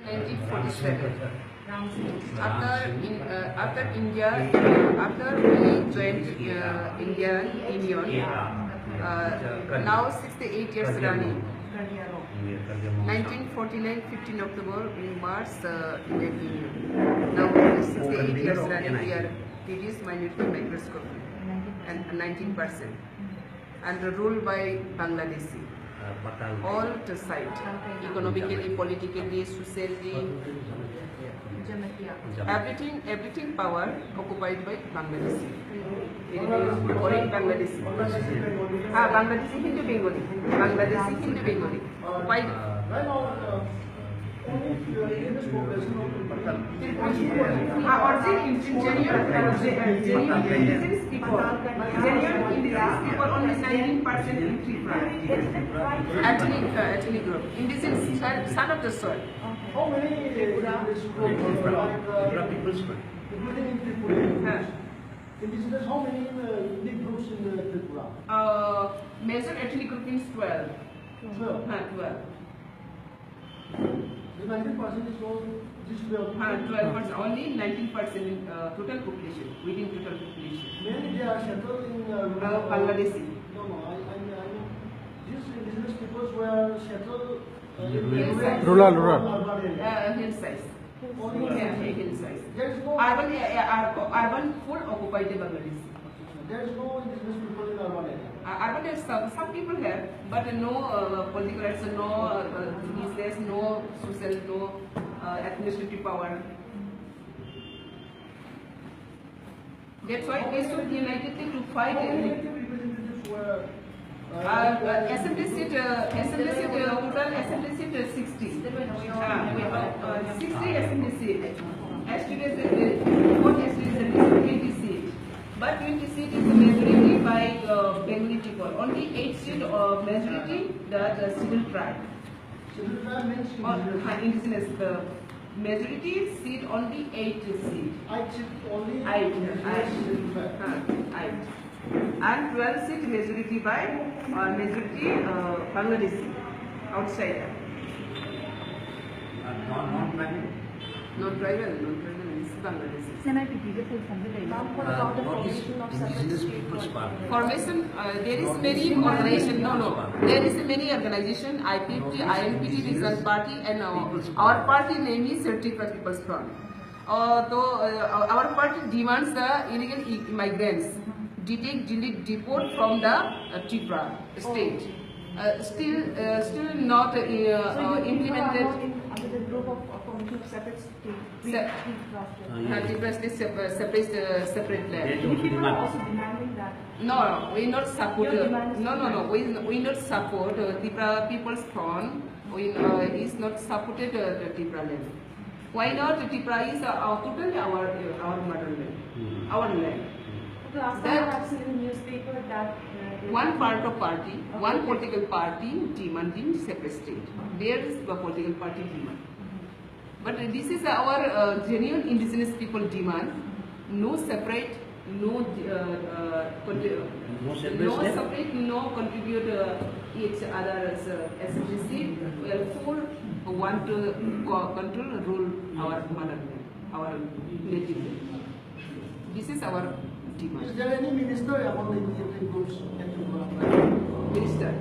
1947. After we joined Indian Union, now 68 years running. 1949, 15 October, we marched Indian Union. Now 68 years running, we are reduced minority microscopy and 19%, and ruled by Bangladeshi. All the side, economically, politically, socially, everything power occupied by Bangladeshi. Bangladeshi. Bangladeshi Hindu Bengali. Bangladeshi Hindu Bengali. Why? Ethnic group. Indigenous son of the soil. How many indigenous how many ethnic groups in Tripura? Major ethnic group is 12. 12. 12. The 19% is all this 12. 12%, only 19% in total population, within total population. Mainly they are settled in Bangladeshi. No, I know. These indigenous peoples were settled rural area. Hill size. Only hill size. There is no urban full occupied by Bangladeshi. There is no indigenous people in urban area. Urban is some people have, but no political rights, no business, no social, no administrative power. That's why they should unitedly to fight. Assembly seat, total assembly seat 60. 60 assembly seat. As to the 20 seat. But 20 seat is the majority by Bengali people. Only 8 seat majority the civil tribe. Civil tribe means indigenous. Majority seat only 8 seat. 8 seat only. 8. And 12 seat majority by majority Bangladeshi outsider. Non-tribal is Bangladeshi. Formation, there is many organization. There is many organization. IPT, INPT, Regional Party, and our party name is Tripura People's Front. Our party demands the illegal migrants deport from the Tripura state. Still not implemented. Under the group of separate states, separate land. people are also demanding that. No, we not support. We not support Tripura People's Front. Is not supported the Tripura land. Why not? Tripura is totally our motherland, our land. Last time I have seen in the newspaper that one political party demanding separate state. There is a political party demand. But this is our genuine indigenous people demand. No separate, no contribute each other's SMC. We are full want to control, rule our motherland, our native land. This is our demand. Is there any minister among the ethnic groups? Minister.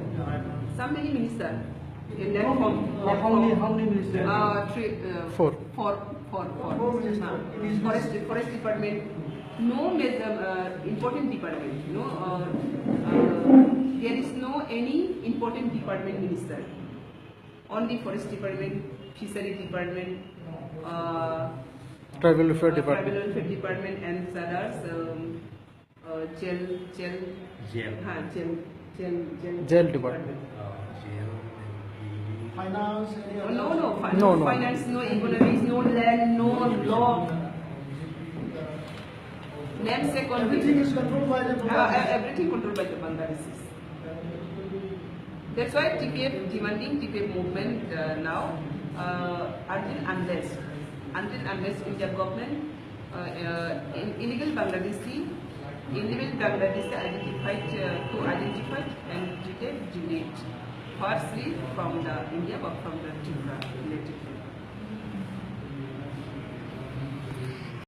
Some many minister. How many ministers? Four. Four ministers. Forest department. No important department. There is no any important department minister. Only forest department, fishery department, tribal welfare department, and others. Jail department. Finance? No. No. Finance, no economics, no land, no law. Land second. Everything is controlled by the everything controlled by the Bangladeshis. That's why TPF demanding TPF movement now until unless Indian government illegal Bangladeshi identified and treated Juliet, firstly from the India but from the Tripura related.